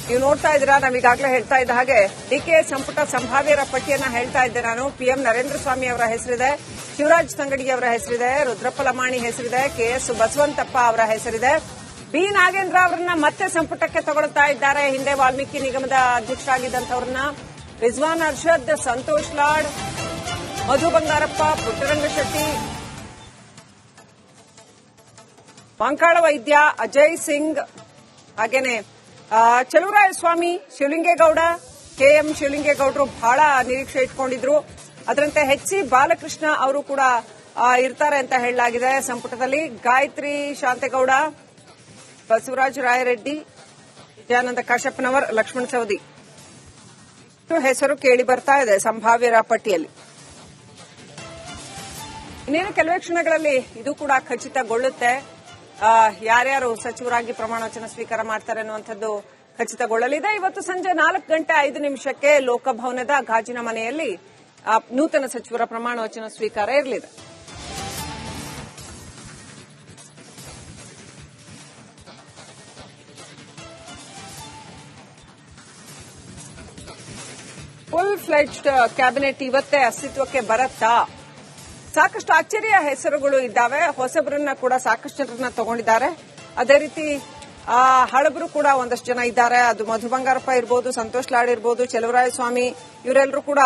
ನೀವು ನೋಡ್ತಾ ಇದ್ದೀರಾ, ನಾವೀಗಾಗಲೇ ಹೇಳ್ತಾ ಇದ್ದ ಹಾಗೆ ಡಿಕೆ ಸಂಪುಟ ಸಂಭಾವ್ಯರ ಪಟ್ಟಿಯನ್ನ ಹೇಳ್ತಾ ಇದ್ದೆ ನಾನು. ಪಿಎಂ ನರೇಂದ್ರ ಸ್ವಾಮಿ ಅವರ ಹೆಸರಿದೆ, ಶಿವರಾಜ್ ತಂಗಡಗಿ ಅವರ ಹೆಸರಿದೆ, ರುದ್ರಪ್ಪ ಲಮಾಣಿ ಹೆಸರಿದೆ, ಕೆಎಸ್ ಬಸವಂತಪ್ಪ ಅವರ ಹೆಸರಿದೆ, ಬಿ ನಾಗೇಂದ್ರ ಅವರನ್ನ ಮತ್ತೆ ಸಂಪುಟಕ್ಕೆ ತಗೊಳ್ತಾ ಇದ್ದಾರೆ. ಹಿಂದೆ ವಾಲ್ಮೀಕಿ ನಿಗಮದ ಅಧ್ಯಕ್ಷರಾಗಿದ್ದಂಥವ್ರನ್ನ, ರಿಜ್ವಾನ್ ಅರ್ಷದ್, ಸಂತೋಷ್ ಲಾಡ್, ಮಧು ಬಂಗಾರಪ್ಪ, ಪುಟ್ಟರಂಗಶೆಟ್ಟಿ, ಮಂಕಾಳ ವೈದ್ಯ, ಅಜಯ್ ಸಿಂಗ್, ಹಾಗೇನೆ ಚಲುವರಾಯಸ್ವಾಮಿ, ಶಿವಲಿಂಗೇಗೌಡ, ಕೆಎಂ ಶಿವಲಿಂಗೇಗೌಡರು ಬಹಳ ನಿರೀಕ್ಷೆ ಇಟ್ಕೊಂಡಿದ್ರು. ಅದರಂತೆ ಎಚ್.ಸಿ. ಬಾಲಕೃಷ್ಣ ಅವರು ಕೂಡ ಇರ್ತಾರೆ ಅಂತ ಹೇಳಲಾಗಿದೆ ಸಂಪುಟದಲ್ಲಿ. ಗಾಯತ್ರಿ ಶಾಂತೇಗೌಡ, ಬಸವರಾಜ ರಾಯರೆಡ್ಡಿ, ವಿಜಯಾನಂದ ಕಾಶಪ್ಪನವರ್, ಲಕ್ಷ್ಮಣ ಸವದಿ ಹೆಸರು ಕೇಳಿ ಬರ್ತಾ ಇದೆ ಸಂಭಾವ್ಯರ ಪಟ್ಟಿಯಲ್ಲಿ. ಇನ್ನೇನು ಕೆಲವೇ ಕ್ಷಣಗಳಲ್ಲಿ ಇದು ಕೂಡ ಖಚಿತಗೊಳ್ಳುತ್ತೆ. ಯಾರ್ಯಾರು ಸಚಿವರಾಗಿ ಪ್ರಮಾಣ ವಚನ ಸ್ವೀಕಾರ ಮಾಡ್ತಾರೆ ಅನ್ನುವಂಥದ್ದು ಖಚಿತಗೊಳ್ಳಲಿದೆ. ಇವತ್ತು ಸಂಜೆ 4:05 ಲೋಕಭವನದ ಗಾಜಿನ ಮನೆಯಲ್ಲಿ ನೂತನ ಸಚಿವರ ಪ್ರಮಾಣ ವಚನ ಸ್ವೀಕಾರ ಇರಲಿದೆ. ಫುಲ್ ಫ್ಲೆಡ್ಜ್ಡ್ ಕ್ಯಾಬಿನೆಟ್ ಇವತ್ತೇ ಅಸ್ತಿತ್ವಕ್ಕೆ ಬರುತ್ತಾ? ಸಾಕಷ್ಟು ಅಚ್ಚರಿಯ ಹೆಸರುಗಳು ಇದ್ದಾವೆ. ಹೊಸಬರನ್ನ ಕೂಡ ಸಾಕಷ್ಟು ಜನರನ್ನ ತಗೊಂಡಿದ್ದಾರೆ. ಅದೇ ರೀತಿ ಹಳಬರು ಕೂಡ ಒಂದಷ್ಟು ಜನ ಇದ್ದಾರೆ. ಅದು ಮಧು ಬಂಗಾರಪ್ಪ ಇರ್ಬೋದು, ಸಂತೋಷ್ ಲಾಡ್ ಇರ್ಬೋದು, ಚಲುವರಾಯಸ್ವಾಮಿ, ಇವರೆಲ್ಲರೂ ಕೂಡ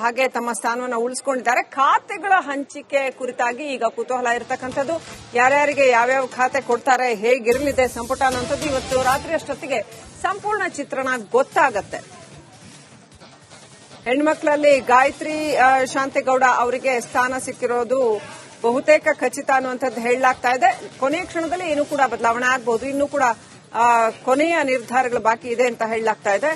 ಹಾಗೆ ತಮ್ಮ ಸ್ಥಾನವನ್ನು ಉಳಿಸಿಕೊಂಡಿದ್ದಾರೆ. ಖಾತೆಗಳ ಹಂಚಿಕೆ ಕುರಿತಾಗಿ ಈಗ ಕುತೂಹಲ ಇರತಕ್ಕಂಥದ್ದು. ಯಾರ್ಯಾರಿಗೆ ಯಾವ್ಯಾವ ಖಾತೆ ಕೊಡ್ತಾರೆ, ಹೇಗಿರಲಿದೆ ಸಂಪುಟ ಅನ್ನೋಂಥದ್ದು ಇವತ್ತು ರಾತ್ರಿ ಅಷ್ಟೊತ್ತಿಗೆ ಸಂಪೂರ್ಣ ಚಿತ್ರಣ ಗೊತ್ತಾಗತ್ತೆ. ಹೆಣ್ಮಕ್ಳಲ್ಲಿ ಗಾಯತ್ರಿ ಶಾಂತೇಗೌಡ ಅವರಿಗೆ ಸ್ಥಾನ ಸಿಕ್ಕಿರೋದು ಬಹುತೇಕ ಖಚಿತ ಅನ್ನುವಂಥದ್ದು ಹೇಳಲಾಗ್ತಾ ಇದೆ. ಕೊನೆಯ ಕ್ಷಣದಲ್ಲಿ ಏನೂ ಕೂಡ ಬದಲಾವಣೆ ಆಗಬಹುದು. ಇನ್ನೂ ಕೂಡ ಕೊನೆಯ ನಿರ್ಧಾರಗಳು ಬಾಕಿ ಇದೆ ಅಂತ ಹೇಳಲಾಗ್ತಾ ಇದೆ.